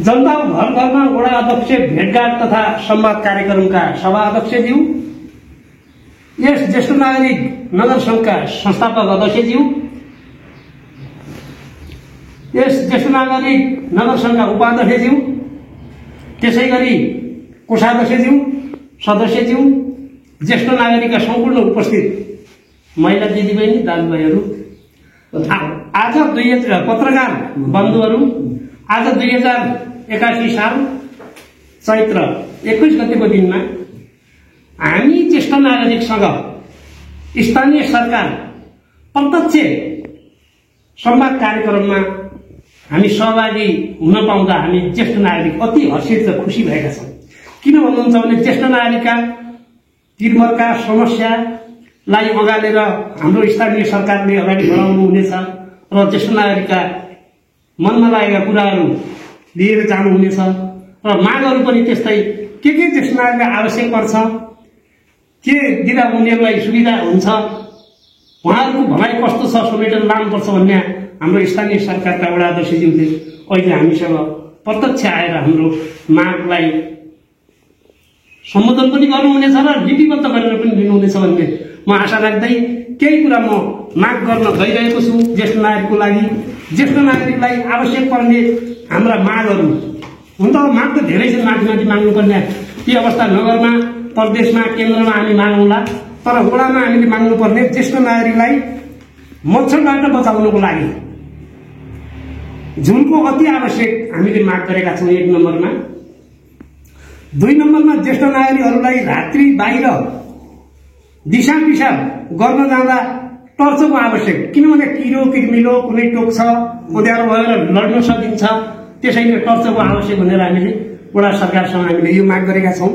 जनताको घर घरमा वडा अध्यक्ष भेटघाट तथा संवाद कार्यक्रमका सभा अध्यक्षज्यू, यस ज्येष्ठ नागरिक नगर संघका संस्थापक अध्यक्षज्यू, यस ज्येष्ठ नागरिक नगर संघका उपाध्यक्षज्यू, त्यसैगरी कोषाध्यक्षज्यू, सदस्यज्यू, ज्येष्ठ नागरिकका सम्पूर्ण उपस्थित महिला दिदीबहिनी दाजुभाइहरू, आज पत्रकार बन्धुहरू, आज 2081 साल चैत्र 21 गतेको दिनमा हामी ज्येष्ठ नागरिकसँग स्थानीय सरकार प्रत्यक्ष संवाद कार्यक्रममा हामी सहभागी हुन पाउँदा हामी ज्येष्ठ नागरिक अति हर्षित र खुसी भएका छौँ। किन भन्नुहुन्छ भने ज्येष्ठ नागरिकका तीव्रका समस्यालाई अगालेर हाम्रो स्थानीय सरकारले अगाडि बढाउनु हुनेछ र ज्येष्ठ नागरिकका मनमा लागेका कुराहरू लिएर जानुहुनेछ र मागहरू पनि त्यस्तै के ज्येष्ठ नागरिकलाई आवश्यक पर्छ, के दिँदा उनीहरूलाई सुविधा हुन्छ, उहाँहरूको भनाइ कस्तो छ समेटेर लानुपर्छ भन्ने हाम्रो स्थानीय सरकारका वडा अध्यक्षज्यूले अहिले हामीसँग प्रत्यक्ष आएर हाम्रो मागलाई सम्बोधन पनि गर्नुहुनेछ र लिपिबद्ध गरेर पनि लिनुहुनेछ भन्ने म आशा राख्दै केही कुरा म माग गर्न गइरहेको छु। ज्येष्ठ नागरिकको लागि, ज्येष्ठ नागरिकलाई आवश्यक पर्ने हाम्रा मागहरू हुन त माग त धेरै छ, माथि माग्नुपर्ने ती अवस्था नगरमा, प्रदेशमा, केन्द्रमा हामी मागौँला, तर वडामा हामीले माग्नुपर्ने ज्येष्ठ नागरिकलाई मच्छरबाट बचाउनको लागि झुलको अति आवश्यक हामीले माग गरेका छौँ 1 नम्बरमा। 2 नम्बरमा ज्येष्ठ नागरिकहरूलाई रात्रि बाहिर दिशा पिसाब गर्न जाँदा टर्चको आवश्यक, किनभने किरो किर्मिलो कुनै टोक्छ उनीहरू भएर लड्न सकिन्छ, त्यसैले टर्चको आवश्यक भनेर हामीले वडा सरकारसँग हामीले यो माग गरेका छौँ।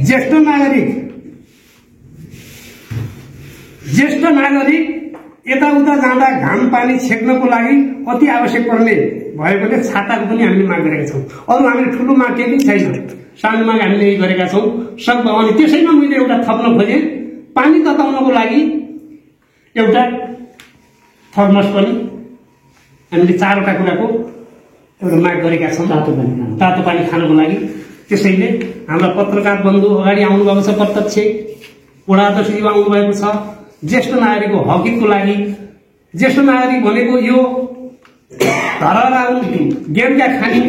ज्येष्ठ नागरिक यताउता जाँदा घाम पानी छेक्नको लागि अति आवश्यक पर्ने भएकोले छाताको पनि हामीले माग गरेका छौँ। अरू हामीले ठुलो माग केही पनि छैन, सानो माग हामीले यही गरेका छौँ सक्दो। अनि त्यसैमा मैले एउटा थप्न खोजेँ, पानी तताउनको लागि एउटा थर्मस पनि हामीले 4वटा कुराको एउटा माग गरेका छौँ, तातो पानी खानको लागि। त्यसैले हाम्रा पत्रकार बन्धु अगाडि आउनुभएको छ, प्रत्यक्ष वडा अध्यक्षज्यू आउनुभएको छ। ज्येष्ठ नागरिकको हकितको लागि, ज्येष्ठ नागरिक भनेको यो धरहरा ज्ञानका खानी,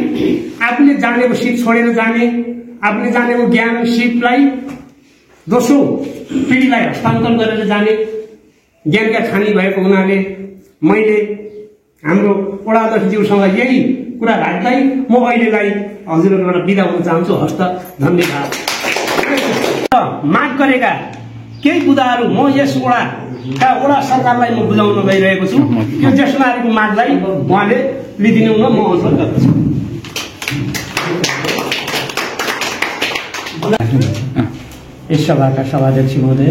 आफूले जानेको सिप छोडेर जाने, आफूले जानेको ज्ञान सिपलाई दोस्रो पिँढीलाई हस्तान्तरण गरेर जाने ज्ञानका खानी भएको हुनाले मैले हाम्रो वडा अध्यक्षज्यूसँग यही कुरा राख्दै म अहिलेलाई हजुरहरूबाट बिदा हुन चाहन्छु। हस्त धन्यवाद। माग गरेका केही कुराहरू म यस वडा सरकारलाई म बुझाउन गइरहेको छु। यो ज्येष्ठ नागरिकको मागलाई उहाँले लिदिनु हुन म अनुरोध गर्दछु। यस सभाका सभाध्यक्ष महोदय,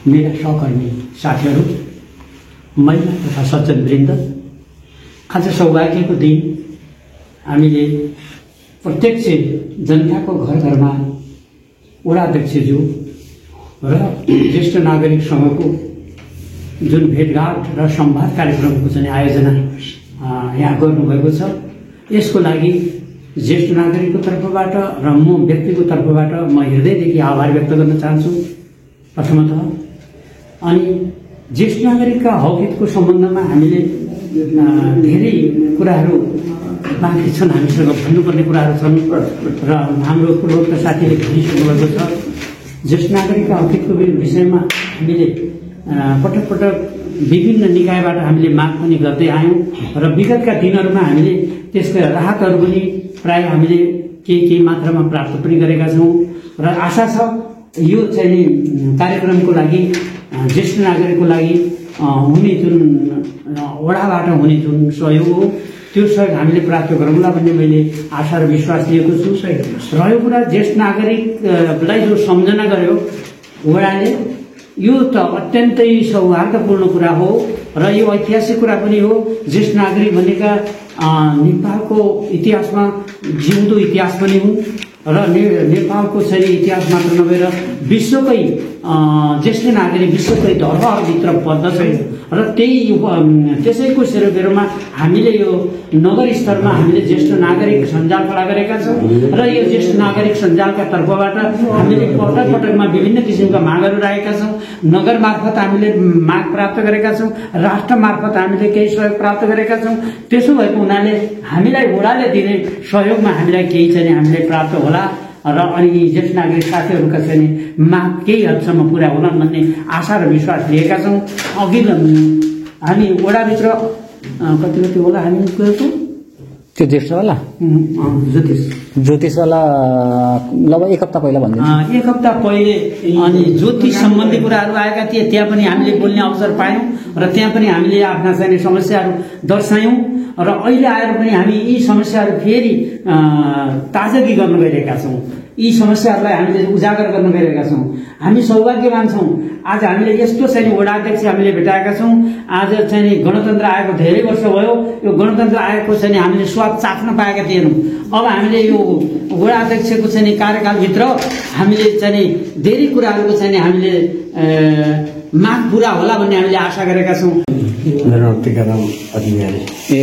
मेरा सहकर्मी साथीहरू, महिला तथा सज्जन वृन्द, आज सौभाग्यको दिन हामीले प्रत्यक्ष जनताको घर घरमा वडा अध्यक्षज्यू र ज्येष्ठ नागरिकसँगको जुन भेटघाट र संवाद कार्यक्रमको चाहिँ आयोजना यहाँ गर्नुभएको छ, यसको लागि ज्येष्ठ नागरिकको तर्फबाट र म व्यक्तिको तर्फबाट म हृदयदेखि आभार व्यक्त गर्न चाहन्छु प्रथमतः। अनि ज्येष्ठ नागरिकका हकहितको सम्बन्धमा हामीले धेरै कुराहरू बाँकी छन्, हामीसँग भन्नुपर्ने कुराहरू छन् र हाम्रो पूर्वोक्त साथीले भनिसक्नुभएको छ। ज्येष्ठ नागरिकका हकहितको विषयमा हामीले पटक पटक विभिन्न निकायबाट हामीले माग पनि गर्दै आयौँ र विगतका दिनहरूमा हामीले त्यसका राहतहरू पनि प्राय हामीले केही मात्रामा प्राप्त पनि गरेका छौँ र आशा छ यो चाहिँ कार्यक्रमको लागि ज्येष्ठ नागरिकको लागि हुने जुन वडाबाट हुने जुन सहयोग हो त्यो सहयोग हामीले प्राप्त गरौँला भन्ने मैले आशा र विश्वास लिएको छु। रह्यो कुरा ज्येष्ठ नागरिकलाई जो सम्झना गर्यो वडाले, यो त अत्यन्तै सौहार्दपूर्ण कुरा हो र यो ऐतिहासिक कुरा पनि हो। ज्येष्ठ नागरिक भनेका नेपालको इतिहासमा जिउँदो इतिहास पनि हुन् र नेपालको चाहिँ इतिहास मात्र नभएर विश्वकै ज्येष्ठ नागरिक विश्वकै धरोहरभित्र पर्दछ र त्यसैको सेरोफेरोमा हामीले यो नगर स्तरमा हामीले ज्येष्ठ नागरिक सञ्जाल खडा गरेका छौँ र यो ज्येष्ठ नागरिक सञ्जालका तर्फबाट हामीले पटक पटकमा विभिन्न किसिमका मागहरू राखेका छौँ। नगर मार्फत हामीले माग प्राप्त गरेका छौँ, राष्ट्र मार्फत हामीले केही सहयोग प्राप्त गरेका छौँ। त्यसो भएको हुनाले हामीलाई वडाले दिने सहयोगमा हामीलाई केही चाहिँ हामीले प्राप्त होला र अनि ज्येष्ठ नागरिक साथीहरूका चाहिँ माग केही हदसम्म पुरा होलान् भन्ने आशा र विश्वास लिएका छौँ। अघि हामी वडाभित्र कति कति होला हामी गएको त्यो ज्येष्ठवाला ज्योतिषवाला लगभग एक हप्ता पहिला भन्दै एक हप्ता पहिले अनि ज्योतिष सम्बन्धी कुराहरू आएका थिए, त्यहाँ पनि हामीले बोल्ने अवसर पायौँ र त्यहाँ पनि हामीले आफ्ना चाहिँ समस्याहरू दर्शायौँ र अहिले आएर पनि हामी यी समस्याहरू फेरि ताजगी गर्न गइरहेका छौँ। यी समस्याहरूलाई हामीले उजागर गर्न गइरहेका छौँ। हामी सौभाग्यवान छौँ, आज हामीले यस्तो चाहिँ वडा अध्यक्ष हामीले भेटाएका छौँ। आज चाहिँ गणतन्त्र आएको धेरै वर्ष भयो, यो गणतन्त्र आएको चाहिँ हामीले स्वाद चाख्न पाएका थिएनौँ। अब हामीले यो वडा अध्यक्षको चाहिँ कार्यकालभित्र हामीले चाहिँ धेरै कुराहरूको चाहिँ हामीले माग पुरा होला भन्ने हामीले आशा गरेका छौँ। मेरो टीकाराम अधिकारी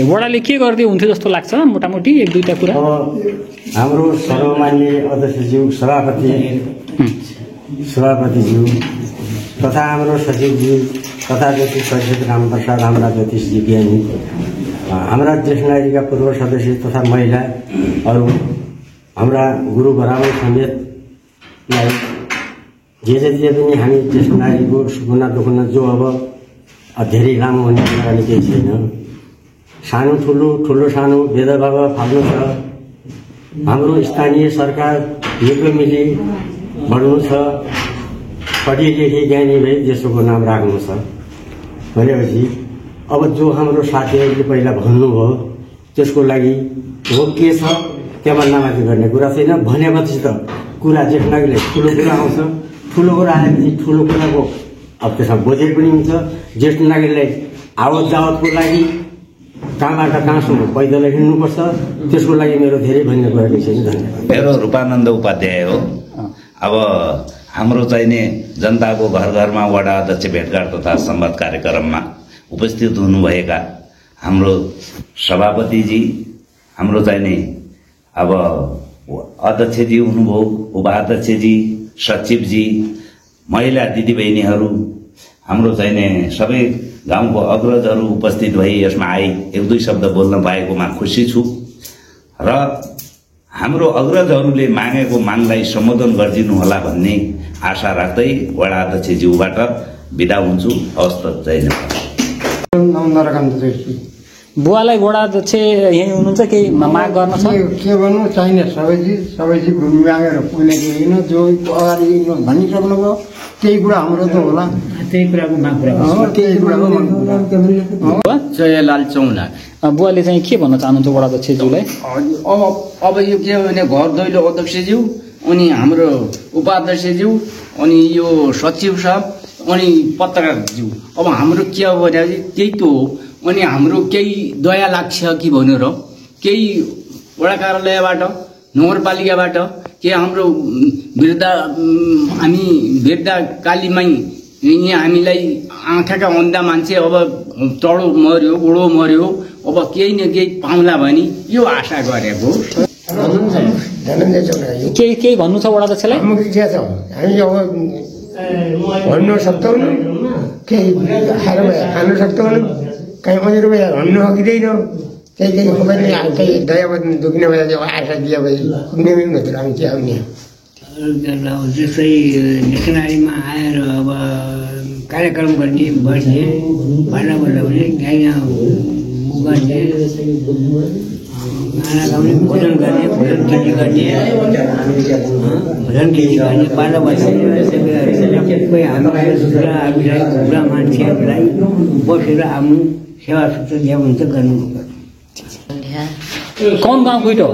वडाले के गर्दै हुन्थ्यो जस्तो लाग्छ मोटामोटी एक दुईटा कुरा? हाम्रो सर्वमान्य अध्यक्षज्यू सभापतिज्यू तथा हाम्रो सचिवज्यू तथा ज्योतिष परिषद रामप्रसाद हाम्रा ज्योतिष विज्ञानी, हाम्रा ज्येष्ठ नागरिकका पूर्व सदस्य तथा महिलाहरू, हाम्रा गुरु बराबर समेतलाई जे पनि हामी ज्येष्ठ नागरिकको सुकुना दुखुना जो अब धेरै लामो हुने कुरा केही छैन। सानो ठुलो सानो भेदभाव फाल्नु छ। हाम्रो स्थानीय सरकार हिजो मिली बढ्नु छ, पढे लेखे ज्ञानी भई देशको नाम राख्नु छ भनेपछि अब जो हाम्रो साथीहरूले पहिला भन्नुभयो त्यसको लागि हो के छ त्यहाँ नमाथि गर्ने कुरा छैन। भनेपछि त कुरा ज्येष्ठ नागरिकले ठुलो कुरा आउँछ, ठुलो कुरा आएपछि ठुलो कुराको अब त्यसमा बजेट पनि हुन्छ। ज्येष्ठ नागरिकलाई आवत जावतको लागि कहाँबाट कहाँसम्म पैदल हिँड्नुपर्छ, त्यसको लागि मेरो धेरै भन्ने कुरा छैन। धन्यवाद। मेरो रूपानन्द उपाध्याय हो। अब हाम्रो चाहिने जनताको घर घरमा वडा अध्यक्ष भेटघाट तथा संवाद कार्यक्रममा उपस्थित हुनुभएका हाम्रो सभापतिजी, हाम्रो चाहिने अब अध्यक्षजी हुनुभयो, उपाध्यक्षजी, सचिवजी, महिला दिदीबहिनीहरू, हाम्रो चाहिने सबै गाउँको अग्रजहरू उपस्थित भई यसमा आए एक दुई शब्द बोल्न पाएकोमा खुसी छु र हाम्रो अग्रजहरूले मागेको मागलाई सम्बोधन गरिदिनु होला भन्ने आशा राख्दै वडा अध्यक्षज्यूबाट बिदा हुन्छु। हवस् त, जय नेपाल। बुवालाई वडा अध्यक्ष यही हुनुहुन्छ, केही माग गर्न छ? के भन्नु चाहिने सबैजी मागेर पुग्ने होइन, जो अगाडि भनिसक्नुभयो त्यही कुरा हाम्रो त होला, त्यही कुराको माग पुरा जयलाल चौला। बुवाले चाहिँ के भन्न चाहनुहुन्छ वडा अध्यक्षज्यूलाई? अब यो के भने घर दैलो अध्यक्षज्यू अनि हाम्रो उपाध्यक्षज्यू अनि यो सचिव साहब अनि पत्रकारज्यू, अब हाम्रो के हो भने त्यही त हो। अनि हाम्रो केही दया लाग्छ कि भनेर केही वडा कार्यालयबाट नगरपालिकाबाट के हाम्रो वृद्ध कालीमाई यहाँ हामीलाई आँखाका अन्धा मान्छे अब टडो मर्यो बुढो मर्यो, अब केही न केही पाउँला भने यो आशा गरेको। केही भन्नु छ वडा अध्यक्षलाई? हामी अब भन्नु सक्दैनौँ, केही खानु सक्दैनौँ, कहीँ अनेर भए भन्नु सकिँदैन, केही खबर केही दया दुख्ने भए आशा दिए भए पुग्ने पनि नत्र हामी के आउने। जस्तै नेसनारीमा आएर अब कार्यक्रम गर्ने बस्ने भन्न भने यहाँ गर्ने खाना गाउने भोजन गर्ने बाह्र बजी हामीलाई बुढा मान्छेहरूलाई बसेर आफ्नो सेवा सुत्र ल्याउनु त गर्नुपर्छ। कौन गाँव कुइटो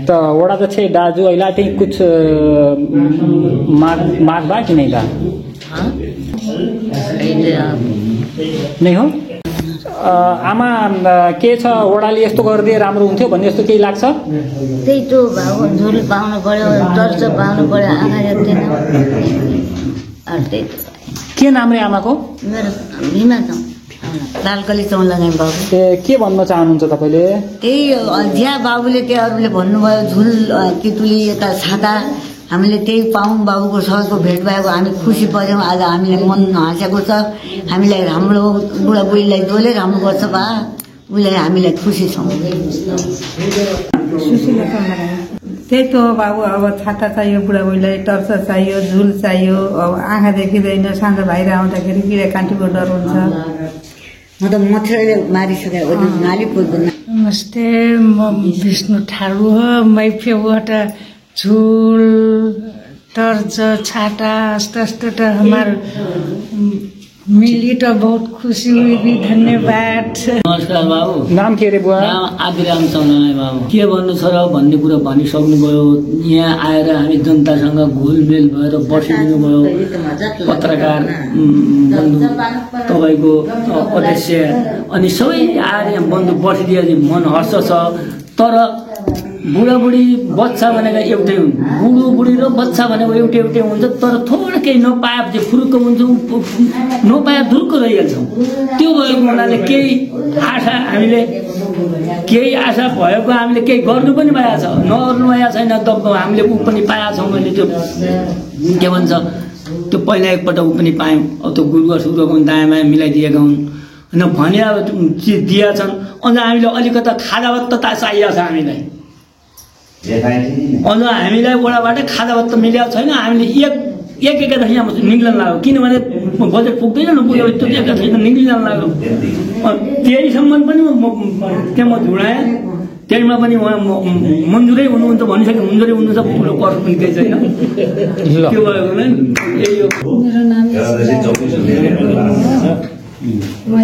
तो वड़ा तो छे दाजू इलाटे कुछ माग बा कि नहीं का नहीं हो आमा के छ वडाले यस्तो गरिदिए राम्रो हुन्थ्यो भन्ने जस्तो केही लाग्छ? त्यही त भाउ झुल पाउनु पर्यो, टर्च पाउनु पर्यो, आँखा देख्दैन। त्यही त। के नाम रे आमाको? मेरो भीमा चौँ, लालकली चौँ लगाएँ बाबु। के भन्न चाहनुहुन्छ तपाईँले? त्यही ज्या बाबुले त्यो अरूले भन्नुभयो झुल कितुली यता छाता, हामीले त्यही पाउँ बाबुको सरको भेट भएको हामी खुसी पर्यौँ। आज हामीले मन हाँसेको छ, हामीलाई राम्रो बुढाबुढीलाई जसले राम्रो गर्छ बा उसलाई हामीलाई खुसी छौँ। त्यही त हो बाबु, अब छाता चाहियो बुढाबुढीलाई, टर्च चाहियो, झुल चाहियो। अब आँखा देखिँदैन, साँझ बाहिर आउँदाखेरि किरा काँटीको डर हुन्छ। म त मच्छरले मारिसकेको नाली पुग्दैन। नमस्ते, म विष्णु ठाडु हो। मैफेबाट झूल टर्च छाता यस्तो तो हमार मिली तो बहुत खुशी हुई भी। धन्यवाद। नमस्कार बाबु। नाम के रे बुवा? नाम आदिराम चौनालाई बाबु। के भन्नु छ र भन्ने कुरा भनिसक्नुभयो। यहाँ आएर हामी जनतासँग घुलमेल भएर बसिदिनु भयो। पत्रकार बन्धु तपाईको अध्यक्ष अनि सबै आएर यहाँ बन्धु बसिदिए मन हर्ष छ। तर बुढाबुढी बच्चा भनेको एउटै हुन्, बुढी र बच्चा भनेको एउटै हुन्छ। तर थोरै केही नपाए फुरुक्क हुन्छ, नपाए धुर्क रहिहाल्छौँ। त्यो भएको हुनाले केही आशा भएको हामीले केही गर्नु पनि पाएको छ, नगर्नु पाएको छैन। त हामीले ऊ पनि पाएका छौँ। मैले त्यो के भन्छ त्यो पहिला एकपल्ट ऊ पनि पायौँ। अब त्यो गुरुवा पनि दायाँ बायाँ मिलाइदिएका हुन् होइन भने अब दिएका छन्। अन्त हामीले अलिकता खाजावत्ता चाहिएको छ। हामीलाई अझ हामीलाई वडाबाट खाजावत्ता मिलेको छैन। हामीले एक यहाँ निक्लन लाग्यो, किनभने बजेट पुग्दैन न, पुग्यो त्यो एका छैन निक्लिन लाग्यो। त्यहीसम्म पनि त्यहाँ म झुडाएँ, त्यहीमा पनि उहाँ मन्जुरै हुनुहुन्छ भनिसक्यो। मन्जुरै हुनुहुन्छ, ठुलो पर्छ पनि केही छैन। त्यो भएको यही हो। मेरो नाम म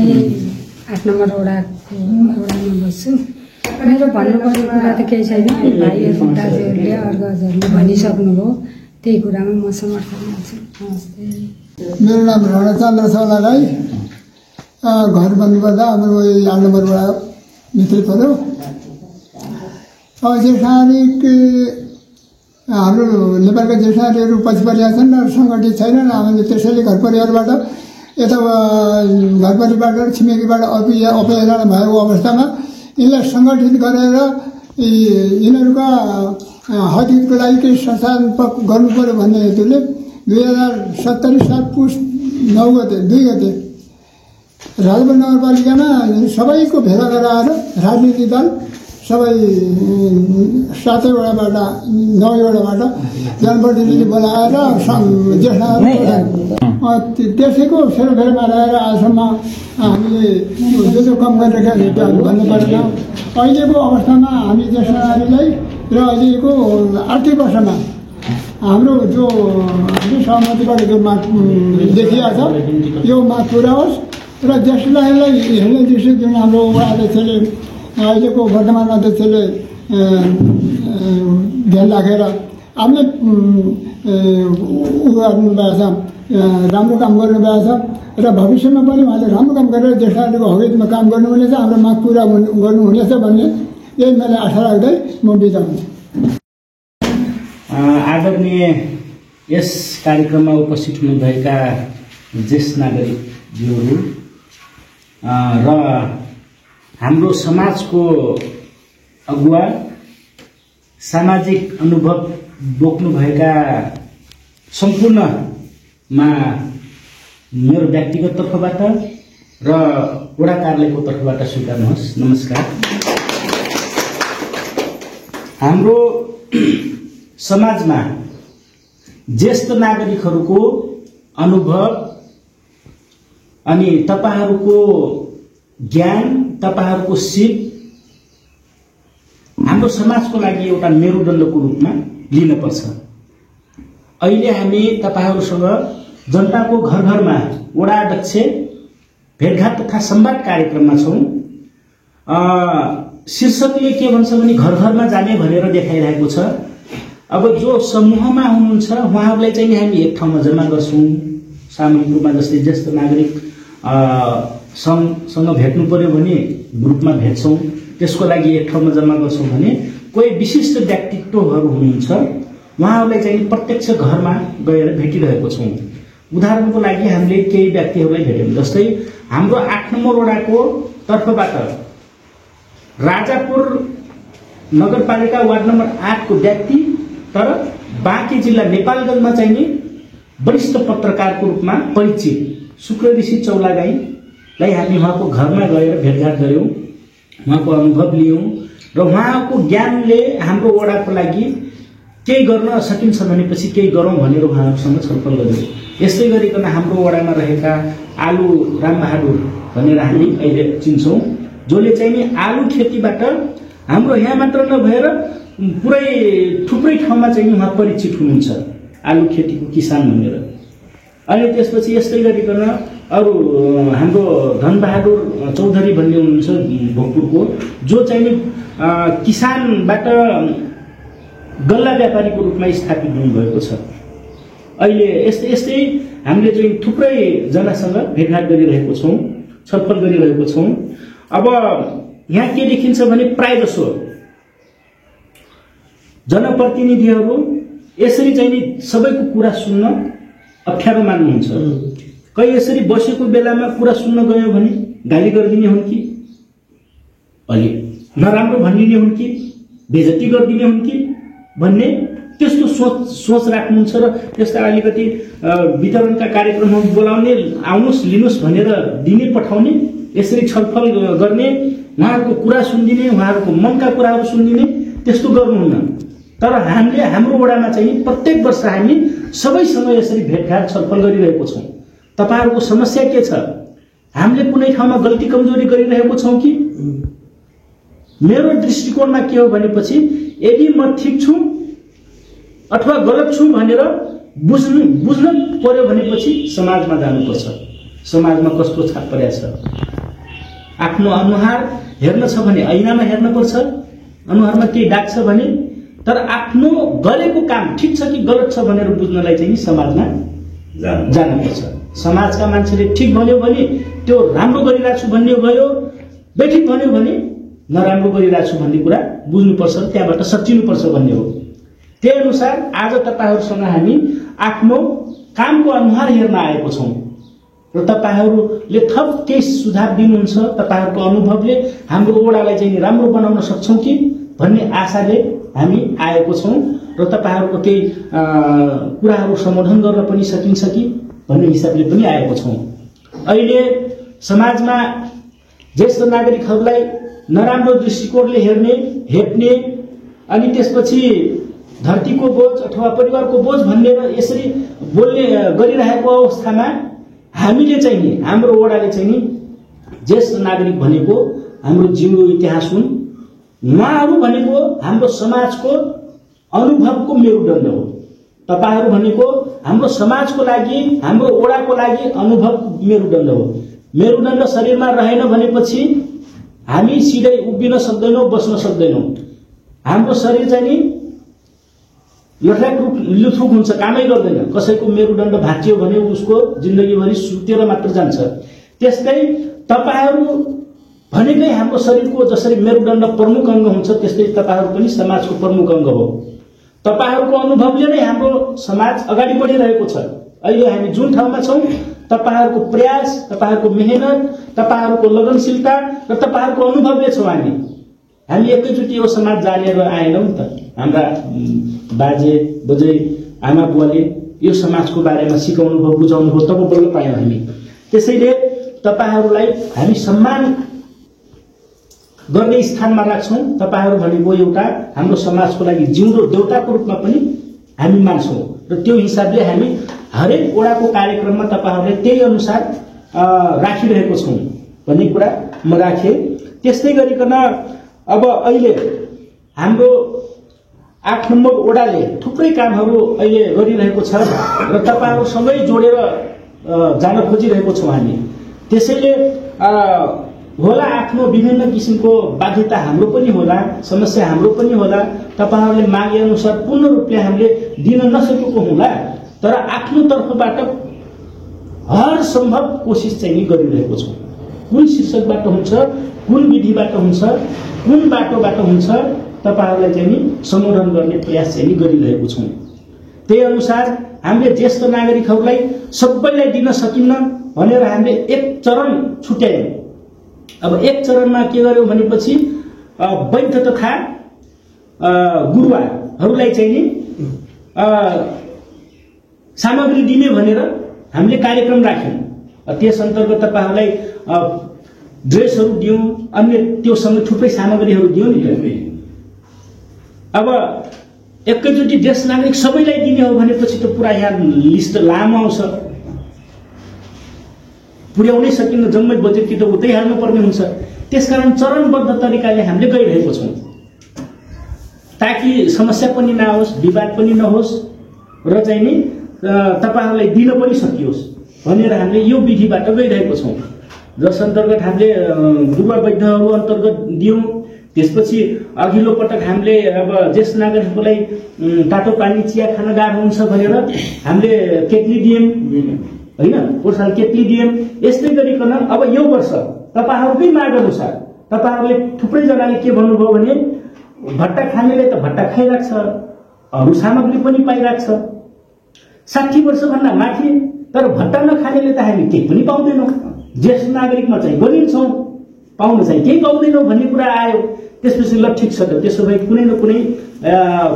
8 नम्बर वडामा बस्छु। मेरो भन्नुपर्ने कुरा त केही छैन। भाइहरू दाजुहरूले अर्घहरूले भनिसक्नुभयो, त्यही कुरामा म समर्थन गर्छु। नमस्ते। मेरो नाम रणचन्द्र चौलालाई। घर भन्नुपर्दा हाम्रो 8 नम्बरबाट भित्रै पऱ्यो। अब जेठनारिक हाम्रो नेपालका जेठनारीहरू पछि परिरहेका छन् र सङ्गठित छैनन्। हामीले त्यसैले घर परिवारबाट यता घर परिवारबाट छिमेकीबाट अपहेलना भएको अवस्थामा यिनलाई सङ्गठित गरेर यिनीहरूका हकहितको लागि केही संसाधन गर्नु पर्यो भन्ने हेतुले 2070 साल पुस 9 गते 2 गते राजभवन नगरपालिकामा सबैको भेला गराएर राजनीतिक दल सबै 7 वडाबाट 9 वडाबाट जनप्रतिनिधि बोलाएर त्यसैको सेरोफेरोमा रहेर आजसम्म हामीले जो काम गरिरहेका भन्नु परेन। अहिलेको अवस्थामा हामी जेठनारीलाई र अहिलेको आर्थिक वर्षमा हाम्रो जो हाम्रो सहमतिबाट जो माग देखिएको छ यो माग पुरा होस् र जेठनारीलाई हेर्ने दृष्टि जुन हाम्रो अध्यक्षले अहिलेको वर्तमान अध्यक्षले ध्यान राखेर हामीले गर्नुभएको छ, राम्रो काम गर्नुभएको छ र भविष्यमा पनि उहाँले राम्रो काम गरेर जेठनारीको हकहितमा काम गर्नुहुनेछ, हाम्रो माग पुरा गर्नुहुनेछ भन्ने यही मैले आशा राख्दै म बिदा हुन्छु। आदरणीय यस कार्यक्रममा उपस्थित हुनुभएका ज्येष्ठ नागरिकज्यूहरू र हाम्रो समाजको अगुवा, सामाजिक अनुभव बोक्नुभएका सम्पूर्णमा मेरो व्यक्तिगत तर्फबाट र वडा कार्यालयको तर्फबाट स्वीकार्नुहोस्। नमस्कार। हाम्रो समाजमा ज्येष्ठ नागरिकहरूको अनुभव अनि तपाईहरूको ज्ञान, तपाईहरूको सिप हाम्रो समाजको लागि एउटा मेरुदण्डको रूपमा लिनुपर्छ। अहिले हामी तपाईहरूसँग जनताको घर घरमा वडा अध्यक्ष भेटघाट तथा संवाद कार्यक्रममा छौँ। शीर्षकले के भन्छ भने घर घरमा जाने भनेर देखाइरहेको छ। अब जो समूहमा हुनुहुन्छ उहाँहरूलाई चाहिँ हामी एक ठाउँमा जम्मा गर्छौँ सामूहिक रूपमा, जस्तै ज्येष्ठ नागरिक सँग भेट्नु पर्यो भने ग्रुपमा भेट्छौँ, त्यसको लागि एक ठाउँमा जम्मा गर्छौँ भने कोही विशिष्ट व्यक्तित्वहरू हुनुहुन्छ उहाँहरूलाई चाहिँ प्रत्यक्ष घरमा गएर भेटिरहेको छौँ। उदाहरणको लागि हामीले केही व्यक्तिहरूलाई भेट्यौँ, जस्तै हाम्रो 8 नम्बर वडाको तर्फबाट राजापुर नगरपालिका वार्ड नम्बर 8 को व्यक्ति तर बाँकी जिल्ला नेपालगञ्जमा चाहिँ नि वरिष्ठ पत्रकारको रूपमा परिचित शुक्रऋषि चौलागाईलाई हामी उहाँको घरमा गएर भेटघाट गऱ्यौँ, उहाँको अनुभव लियौँ र उहाँको ज्ञानले हाम्रो वडाको लागि केही गर्न सकिन्छ भनेपछि केही गरौँ भनेर उहाँहरूसँग छलफल गर्यौँ। यस्तै गरिकन हाम्रो वडामा रहेका आलु रामबहादुर भनेर हामी अहिले चिन्छौँ, जसले चाहिँ नि आलु खेतीबाट हाम्रो यहाँ मात्र नभएर पुरै थुप्रै ठाउँमा चाहिँ उहाँ परिचित हुनुहुन्छ आलु खेतीको किसान भनेर। अनि त्यसपछि यस्तै गरिकन अरू हाम्रो धनबहादुर चौधरी भन्ने हुनुहुन्छ भोगपुरको, जो चाहिँ नि किसानबाट गल्ला व्यापारीको रूपमा स्थापित हुनुभएको छ। अहिले यस्तै यस्तै हामीले चाहिँ थुप्रै जनासँग भेटघाट गरिरहेको छौँ, छलफल गरिरहेको छौँ। अब यहाँ के देखिन्छ भने प्रायजसो जनप्रतिनिधिहरू यसरी चाहिँ नि सबैको कुरा सुन्न अप्ठ्यारो मान्नुहुन्छ। कहीँ यसरी बसेको बेलामा कुरा सुन्न गयो भने गाली गरिदिने हुन् कि अलि नराम्रो भनिदिने हुन् कि बेइज्जती गरिदिने हुन् कि भन्ने त्यस्तो सोच राख्नुहुन्छ र त्यस्ता अलिकति वितरणका कार्यक्रमहरू बोलाउने आउनुहोस् लिनुहोस् भनेर दिने पठाउने यसरी छलफल गर्ने उहाँहरूको कुरा सुनिदिने उहाँहरूको मनका कुराहरू सुनिदिने त्यस्तो गर्नुहुन्न। तर हामीले हाम्रो वडामा चाहिँ प्रत्येक वर्ष हामी सबैसँग यसरी भेटघाट छलफल गरिरहेको छौँ। तपाईहरुको समस्या के छ, हामीले कुनै ठाउँमा गल्ती कमजोरी गरिरहेको छौँ कि? मेरो दृष्टिकोणमा के हो भनेपछि यदि म ठीक छु अथवा गलत छु भनेर बुझ्न पर्यो भनेपछि समाजमा जानुपर्छ। समाजमा कस्तो छाप परेको छ, आफ्नो अनुहार हेर्न छ भने ऐनामा हेर्न पर्छ, अनुहारमा केही दाग छ भने, तर आफ्नो गरेको काम ठीक छ कि गलत छ भनेर बुझ्नलाई चाहिँ समाजमा जानुपर्छ। समाजका मान्छेले ठीक भन्यो भने त्यो राम्रो गरिरहेको छु भन्ने भयो, बेठिक भन्यो भने नराम्रो गरिरहेको छु भन्ने कुरा बुझ्नुपर्छ, त्यहाँबाट सच्चिनुपर्छ भन्ने हो। त्यही अनुसार आज तपाईहरुसँग हामी आफ्नो कामको अनुहार हेर्न आएको छौं र तपाईहरुले थप केही सुझाव दिनुहुन्छ। तपाईहरुको अनुभवले हाम्रो वडालाई चाहिँ राम्रो बनाउन सक्छौं कि भन्ने आशाले हामी आएको छौं र तपाईहरुको केही कुराहरू समाधान गर्न पनि सकिन्छ कि भन्ने हिसाबले पनि आएको छौं। अहिले समाजमा ज्येष्ठ नागरिकहरूलाई नराम्रो दृष्टिकोणले हेप्ने अनि त्यसपछि धरतीको बोझ अथवा परिवारको बोझ भनेर यसरी बोल्ने गरिरहेको अवस्थामा हामीले चाहिँ नि हाम्रो वडाले चाहिँ नि ज्येष्ठ नागरिक भनेको हाम्रो जिउँदो इतिहास हुन्। उहाँहरू भनेको हाम्रो समाजको अनुभवको मेरुदण्ड हो। तपाईहरु भनेको हाम्रो समाजको लागि, हाम्रो वडाको लागि अनुभव मेरुदण्ड हो। मेरुदण्ड शरीरमा रहेन भनेपछि हामी सिधै उभिन सक्दैनौं, बस्न सक्दैनौं। हाम्रो शरीर चाहिँ नि लुथुक हुन्छ, कामै गर्दैन। कसैको मेरुदण्ड भाँचियो भने उसको जिन्दगीभरि सुतेर मात्र जान्छ। त्यस्तै तपाईहरु भनेकै हाम्रो शरीरको जसरी मेरुदण्ड प्रमुख अंग हुन्छ त्यस्तै तपाईहरु पनि समाजको प्रमुख अंग हो। तपाईहरुको अनुभवले नै हाम्रो समाज अगाडि बढिरहेको छ। अहिले हामी जुन ठाउँमा छौं तपाईहरुको प्रयास, तपाईहरुको मेहनत, तपाईहरुको लगनशीलता र तपाईहरुको अनुभवले छौं। हामी एकैचोटि यो समाज जानेर आएनौं त। हाम्रा बाजे बजै आमा बुवाले यो समाजको बारेमा सिकाउनु भयो, बुझाउनु भयो, तब बल्ल पायौं हामी। त्यसैले तपाईहरुलाई हामी सम्मान गर्ने स्थानमा राख्छौं। तपाईहरु भनेको एउटा हाम्रो समाजको लागि जिउँदो देउताको रूपमा पनि हामी मान्छौं र त्यो हिसाबले हामी हरेक वडाको कार्यक्रममा तपाईहरुले त्यही अनुसार राखिरहेको छौं भन्ने कुरा म राखे। त्यस्तै गरिकन अब अहिले हाम्रो 8 नम्बर वडाले थुप्रै कामहरू अहिले गरिरहेको छ र तपाईहरुसँगै जोडेर जान खोजिरहेको छौं हामी। त्यसैले होला आफ्नो विभिन्न किसिमको बाध्यता हाम्रो पनि होला, समस्या हाम्रो पनि होला। तपाईहरुले मागे अनुसार पूर्ण रूपले हामीले दिन नसकेको होला, तर आफ्नो तर्फबाट हर सम्भव कोसिस चाहिँ गरिरहेको छौं। कुन शीर्षकबाट हुन्छ, कुन विधिबाट हुन्छ, कुन बाटोबाट हुन्छ, तपाईँहरूलाई चाहिँ नि सम्बोधन गर्ने प्रयास चाहिँ नि गरिरहेको छौँ। त्यही अनुसार हामीले ज्येष्ठ नागरिकहरूलाई सबैलाई दिन सकिन्न भनेर हामीले एक चरण छुट्यायौँ। अब एक चरणमा के गर्यौँ भनेपछि वैद्य तथा गुरुवाहरूलाई चाहिँ नि सामग्री दिने भनेर हामीले कार्यक्रम राख्यौँ। त्यस अन्तर्गत तपाईँहरूलाई ड्रेसहरू दियौँ, अन्य त्योसँग थुप्रै सामग्रीहरू दियौँ नि। अब एकैचोटि ज्येष्ठ नागरिक सबैलाई दिने हो भनेपछि त पुरा यहाँ लिस्ट लामो आउँछ, पुर्याउनै सकिन्न, जम्मै बजेट कि त उतै हाल्नुपर्ने हुन्छ। त्यसकारण चरणबद्ध तरिकाले हामीले गइरहेको छौँ ताकि समस्या पनि नहोस्, विवाद पनि नहोस् र चाहिँ नि तपाईँहरूलाई दिन पनि सकियोस् भनेर हामीले यो विधिबाट गइरहेको छौँ। जस अन्तर्गत हामीले गुरुवा वैद्यहरू अन्तर्गत दियौँ। त्यसपछि अघिल्लो पटक हामीले अब ज्येष्ठ नागरिकहरूलाई तातो पानी चिया खान गाह्रो हुन्छ भनेर हामीले केटली दियौँ होइन, पोर्साल केटली दियौँ। यस्तै गरिकन अब यो वर्ष तपाईँहरूकै माग अनुसार तपाईँहरूले थुप्रैजनाले के भन्नुभयो भने भट्टा खानेले त भट्टा खाइरहेको छ, अरू सामग्री पनि पाइरहेको छ, 60 वर्षभन्दा माथि तर भट्टा नखानेले त हामी केही पनि पाउँदैनौँ, ज्येष्ठ नागरिकमा चाहिँ गरिन्छौँ, पाउन चाहिँ केही पाउँदैनौँ भन्ने कुरा आयो। त्यसपछि ल ठिक छ त, त्यसो भए कुनै न कुनै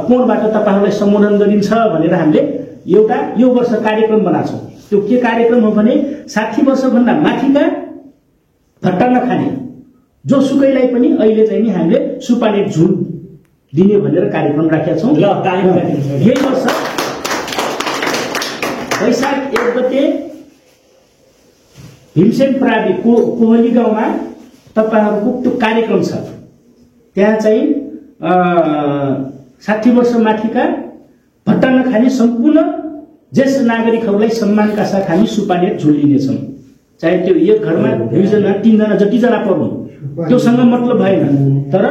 कोणबाट तपाईँहरूलाई सम्बोधन गरिन्छ भनेर हामीले एउटा यो वर्ष कार्यक्रम बनाएको छौँ। त्यो के कार्यक्रम हो भने 60 वर्षभन्दा माथिका भट्टा नखाने जो सुकैलाई पनि अहिले चाहिँ नि हामीले सुपारी झुल दिने भनेर कार्यक्रम राखेका छौँ। यही वर्ष वैशाख 1 गते भीमसेन प्रावि कोहली गाउँमा तपाईँहरूको त्यो कार्यक्रम छ। त्यहाँ चाहिँ 60 वर्ष माथिका भट्टा नखाने सम्पूर्ण ज्येष्ठ नागरिकहरूलाई सम्मानका साथ हामी सुपारी झुल दिनेछौँ। चाहे त्यो एक घरमा 2 जना 3 जना जतिजना पर्नु त्योसँग मतलब भएन, तर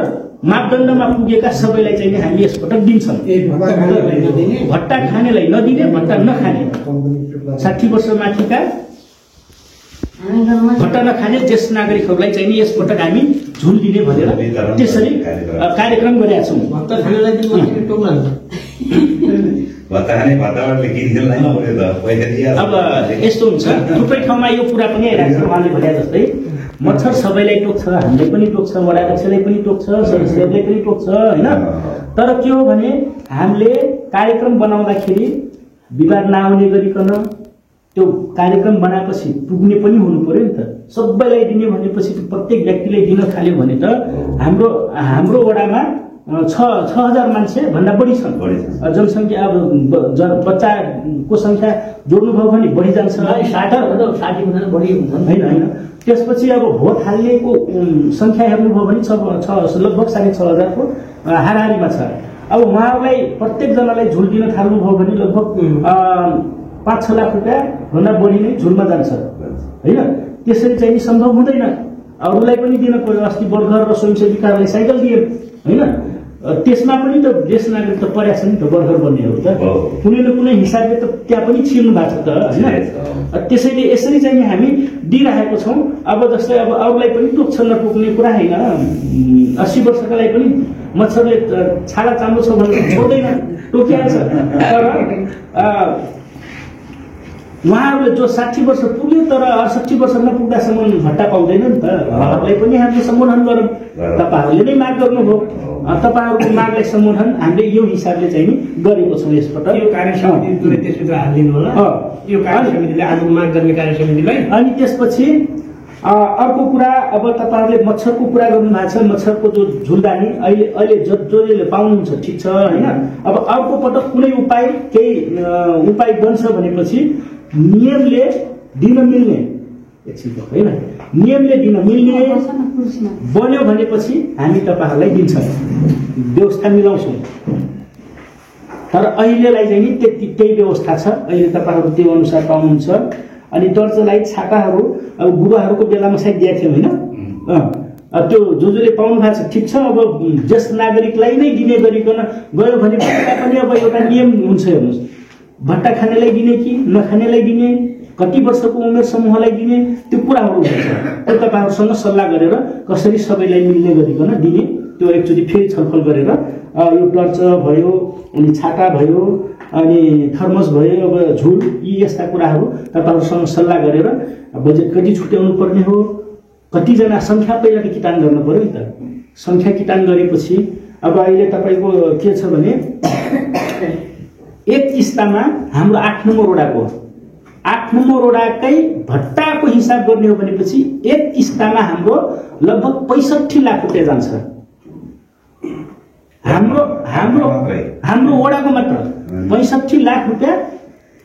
मापदण्डमा पुगेका सबैलाई चाहिँ हामी यसपटक दिन्छौँ। भट्टा खानेलाई नदिने, भट्टा नखाने 60 वर्ष माथिका भट्टा नखाने ज्येष्ठ नागरिकहरूलाई चाहिँ यसपटक हामी झुल दिने भनेर त्यसरी कार्यक्रम गरेका छौँ। अब यस्तो हुन्छ, थुप्रै ठाउँमा यो कुरा पनि आइरहेको छ। उहाँले भने जस्तै मच्छर सबैलाई टोक्छ, हामीले पनि टोक्छ, वडा अध्यक्षलाई पनि टोक्छ, सदस्यहरूले पनि टोक्छ होइन। तर के हो भने हामीले कार्यक्रम बनाउँदाखेरि विवाद नआउने गरिकन त्यो कार्यक्रम बनाएपछि पुग्ने पनि हुनु पर्यो नि त। सबैलाई दिने भनेपछि प्रत्येक व्यक्तिलाई दिन थाल्यो भने त हाम्रो वडामा 6000 मान्छे भन्दा बढी छन्। जनसङ्ख्या अब बच्चाको संख्या जोड्नुभयो भने बढी जान्छ, 60 भन्दा बढी होइन। त्यसपछि अब भोट हाल्नेको संख्या हेर्नुभयो भने लगभग 6500 को हाराहारीमा छ। अब उहाँहरूलाई प्रत्येकजनालाई झुल दिन थाल्नुभयो भने लगभग 5-6 लाख रुपियाँ भन्दा बढी नै झुलमा जान्छ होइन। त्यसरी चाहिँ सम्भव हुँदैन, अरूलाई पनि दिन पर्यो। अस्ति वर्गर र स्वयंसेविकाहरूलाई साइकल दिए होइन, त्यसमा पनि त ज्येष्ठ नागरिक त पर्या छ नि त, वर्गर बन्नेहरू त कुनै न कुनै हिसाबले त त्यहाँ पनि छिर्नु भएको छ त होइन। त्यसैले यसरी चाहिँ हामी दिइरहेको छौँ। अब जस्तै अब अरूलाई पनि टोक्छ नटोक्ने कुरा होइन, 80 वर्षकालाई पनि मच्छरले छाला चाम्रो छ भने छोड्दैन, टोकिहाल्छ। तर उहाँहरूले जो 60 वर्ष पुग्यो तर 68 वर्ष नपुग्दासम्म भट्टा पाउँदैन नि त, उहाँहरूलाई पनि हामीले सम्बोधन गरौँ। तपाईँहरूले नै माग गर्नुभयो, तपाईँहरूको मागलाई सम्बोधन हामीले यो हिसाबले चाहिँ नि गरेको छौँ यसपटक। यो कार्यसमितिले त्यसभित्र हालिदिनु होला, यो कार्यसमितिले आज माग गर्ने कार्यसमितिलाई। अनि त्यसपछि अर्को कुरा, अब तपाईँहरूले मच्छरको कुरा गर्नुभएको छ। मच्छरको जो झुलदानी अहिले जसले पाउनुहुन्छ ठिक छ होइन। अब अर्को पटक कुनै केही उपाय बन्छ भनेपछि नियमले दिन मिल्ने होइन, नियमले दिन मिल्ने बन्यो भनेपछि हामी तपाईँहरूलाई दिन्छौँ, व्यवस्था मिलाउँछौँ। तर अहिलेलाई चाहिँ नि त्यही व्यवस्था छ, अहिले तपाईँहरू त्यो अनुसार पाउनुहुन्छ। अनि टर्चलाइट छाताहरू अब गुरुवाहरूको बेलामा सायद दिएको थियो होइन, त्यो जसले पाउनु भएको छ ठिक छ। अब ज्येष्ठ नागरिकलाई नै दिने गरिकन गयो भने पनि अब एउटा नियम हुन्छ। हेर्नुहोस्, भट्टा खानेलाई दिने कि नखानेलाई दिने, कति वर्षको उमेर समूहलाई दिने त्यो कुराहरू हुन्छ त्यो तपाईँहरूसँग सल्लाह गरेर कसरी सबैलाई मिल्ने गरिकन दिने त्यो एकचोटि फेरि छलफल गरेर यो टर्च भयो अनि छाता भयो अनि थर्मस भयो अब झुल यी यस्ता कुराहरू तपाईँहरूसँग सल्लाह गरेर बजेट कति छुट्याउनु पर्ने हो कतिजना सङ्ख्या पहिला त किटान गर्नु पर्यो नि त सङ्ख्या किटान गरेपछि अब अहिले तपाईँको के छ भने एक किस्तामा हाम्रो 8 नम्बर वडाको 8 नम्बर वडाकै भट्टाको हिसाब गर्ने हो भनेपछि एक किस्तामा हाम्रो लगभग 65 लाख रुपियाँ जान्छ हाम्रो हाम्रो हाम्रो वडाको मात्र 65 लाख रुपियाँ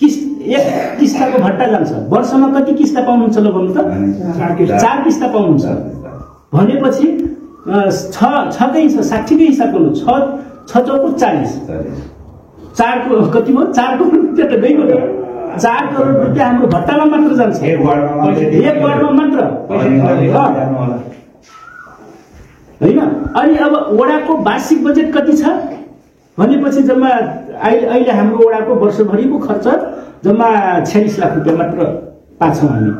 एक किस्ताको भट्टा जान्छ वर्षमा कति किस्ता पाउनुहुन्छ ल भन्नु त 4 किस्ता पाउनुहुन्छ भनेपछि 6 60 हिसाब गर्नु 6 चौको 40 4 को कति भयो 4 करोड रुपियाँ त गइगयो त 4 करोड रुपियाँ हाम्रो भट्टामा मात्र जान्छ एक वार्डमा मात्र हैन अनि अब वडाको वार्षिक बजेट कति छ भनेपछि जम्मा अहिले हाम्रो वडाको वर्षभरिको खर्च जम्मा 46 लाख रुपियाँ मात्र पाछौँ हामी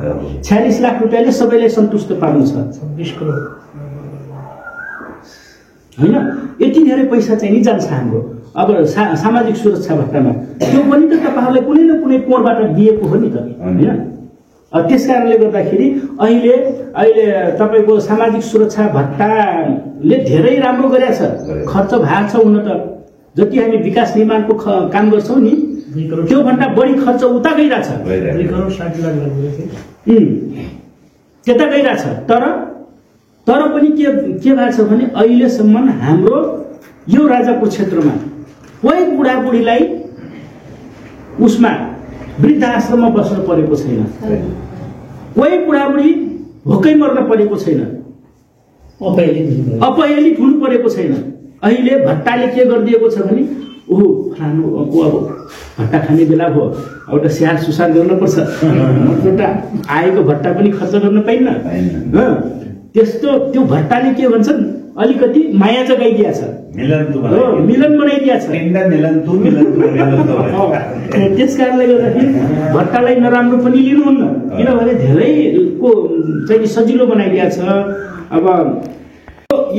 46 लाख रुपियाँले सबैलाई सन्तुष्ट पार्नु छ 26 करोड हैन यति धेरै पैसा चाहिँ नि जान्छ हाम्रो अब सामाजिक सुरक्षा भत्तामा त्यो पनि त तपाईहरुलाई कुनै न कुनै कोणबाट दिएको हो नि त हैन त्यसकारणले गर्दाखेरि अहिले तपाईको सामाजिक सुरक्षा भत्ताले धेरै राम्रो गरेछ खर्च भएको छ हुन त जति हामी विकास निर्माणको काम गर्छौं नि त्यो भन्दा बढी खर्च उता गइराछ 2 करोड 60 लाख लाग्यो त्यता गइराछ तर पनि के भएको छ भने अहिलेसम्म हाम्रो यो राजापुर क्षेत्रमा कोही बुढाबुढीलाई उसमा वृद्धाश्रममा बस्न परेको छैन कोही बुढाबुढी भोकै मर्न परेको छैन अपहेलित हुनु परेको छैन अहिले भट्टाले के गरिदिएको छ भने फलानु अब भट्टा खाने बेला भयो एउटा स्याहार सुसार गर्न पर्छ एउटा आएको भट्टा पनि खर्च गर्न पाइन्न त्यस्तो त्यो भट्टाले के भन्छन् अलिकति माया जगाइदिया छ मिलन बनाइदिया छ त्यसकारणले गर्दाखेरि भट्टालाई नराम्रो पनि लिनुहुन्न किनभने धेरैको चाहिँ सजिलो बनाइदिया छ अब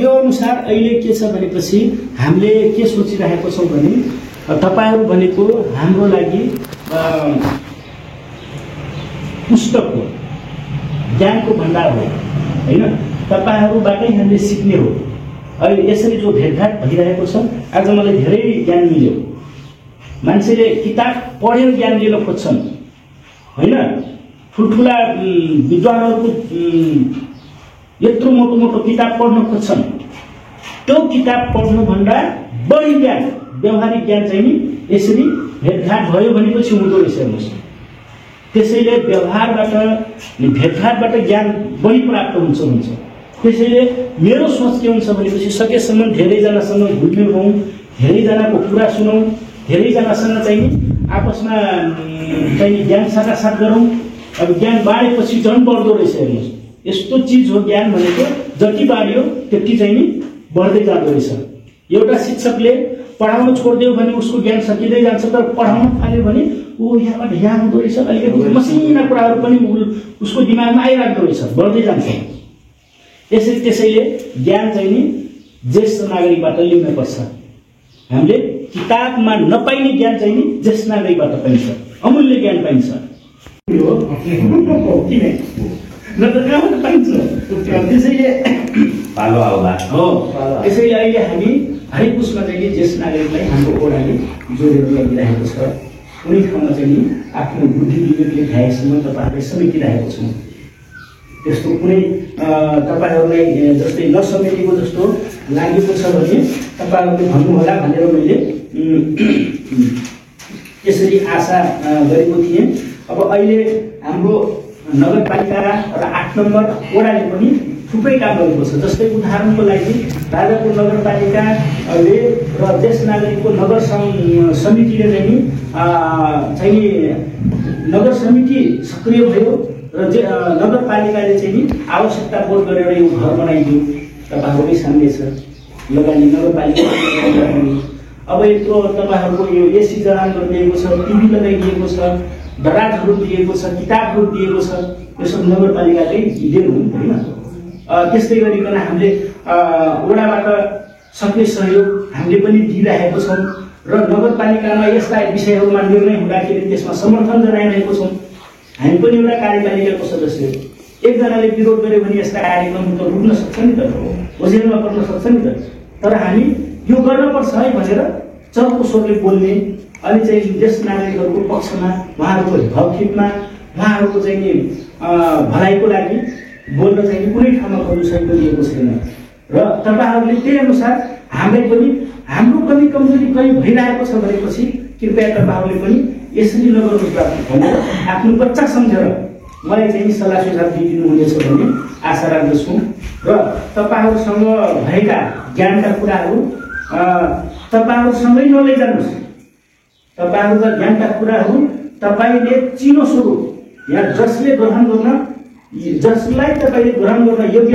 यो अनुसार अहिले के छ भनेपछि हामीले के सोचिरहेको छौं भने तपाईहरु भनेको हाम्रो लागि पुस्तक हो ज्ञानको भण्डार हो हैन तपाईहरुबाटै हामीले सिक्ने हो अहिले यसरी जो भेटघाट भइरहेको छ आज मलाई धेरै ज्ञान मिल्यो मान्छेले किताब पढेर ज्ञान लिन खोज्छन् हैन ठुलठुला विद्वानहरुको यत्रो मोटो मोटो किताब पढ्न खोज्छन् त्यो किताब पढ्नु भन्दा बढी ज्ञान व्यवहारिक ज्ञान चाहिँ नि यसरी भेटघाट भयो भनेपछि हुँदो रहेछ हेर्नुस् त्यसैले व्यवहारबाट भेटघाटबाट ज्ञान बढी प्राप्त हुन्छ त्यसैले मेरो सोच के हुन्छ भनेपछि सकेसम्म धेरैजनासँग घुलमिल हौं धेरैजनाको कुरा सुनौं धेरैजनासँग चाहिँ आपसमा चाहिँ ज्ञान साटासाट गरौं अब ज्ञान बाँडेपछि झन् बढ्दो रहेछ हेर्नुस् यस्तो चीज हो ज्ञान भनेको जति बाढ्यो त्यति चाहिँ नि बढ्दै जाँदो रहेछ एउटा शिक्षकले पढाउन छोड्दियो भने उसको ज्ञान सकिँदै जान्छ तर पढाउन थाल्यो भने यहाँबाट यहाँ हुँदो रहेछ अलिकति मसिना कुराहरू पनि उसको दिमागमा आइराख्दो रहेछ बढ्दै जान्छ त्यसैले ज्ञान चाहिँ नि ज्येष्ठ नागरिकबाट लिन पर्छ हामीले किताबमा नपाइने ज्ञान चाहिँ नि ज्येष्ठ नागरिकबाट पाइन्छ अमूल्य ज्ञान पाइन्छ त्यसैले पालो आउला हो त्यसैले अहिले हामी हरेक उसमा चाहिँ ज्येष्ठ नागरिकलाई हाम्रो ओडाले जोडेर लगिरहेको छ कुनै ठाउँमा चाहिँ आफ्नो बुद्धि विवेकले भ्याएसम्म तपाईहरुले समेटिरहेको छौँ त्यस्तो कुनै तपाईहरुलाई जस्तै नसमेटेको जस्तो लागेको छ भने तपाईहरुले भन्नुहोला भनेर मैले यसरी आशा गरेको थिएँ अब अहिले हाम्रो नगरपालिका र 8 नम्बर वडाले पनि थुप्रै काम गरेको छ जस्तै उदाहरणको लागि राजापुर नगरपालिकाले र ज्येष्ठ नागरिकको नगर समितिले चाहिँ नगर समिति सक्रिय भयो र नगरपालिकाले चाहिँ आवश्यकता बोध गरेर यो घर बनाइदियो तपाईहरुकै सामने छ लगानी नगरपालिका अब यत्रो तपाईँहरूको यो एसी जडान गरिदिएको छ, टिभी लगाइदिएको छ, दराजहरू दिएको छ, किताबहरू दिएको छ, यो सब नगरपालिकाकै देन हो होइन। त्यस्तै गरिकन हामीले वडाबाट सक्ने सहयोग हामीले पनि दिइरहेको छौँ र नगरपालिकामा यस्ता विषयहरूमा निर्णय हुँदाखेरि त्यसमा समर्थन जनाइरहेको छौँ। हामी पनि एउटा कार्यपालिकाको सदस्य हो। एकजनाले विरोध गर्यो भने यस्ता कार्यक्रम त रुक्न सक्छ नि त, ओझेलमा पर्न सक्छ नि त। तर हामी यो गर्नुपर्छ है भनेर चर्को स्वरले बोल्ने, अनि चाहिँ देश नागरिकहरूको पक्षमा, उहाँहरूको हितमा, उहाँहरूको चाहिँ नि भलाइको लागि बोल्न चाहिँ कुनै ठाउँमा प्रदूषण गरिएको छैन। र तपाईँहरूले त्यही अनुसार हामीलाई पनि हाम्रो कमी कमजोरी कहीँ भइरहेको छ भनेपछि कृपया तपाईँहरूले पनि यसरी नगर्नुहोस् भनेर आफ्नो बच्चा सम्झेर मलाई चाहिँ सल्लाह सुझाव दिइदिनुहुनेछ भन्ने आशा राख्दछु। र तपाईँहरूसँग भएका ज्ञानका कुराहरू तपाईँहरूसँगै नलैजानुहोस्। तपाईँहरूका ज्ञानका कुराहरू तपाईँले चिनो स्वरूप या जसलाई तपाईँले ग्रहण गर्न योग्य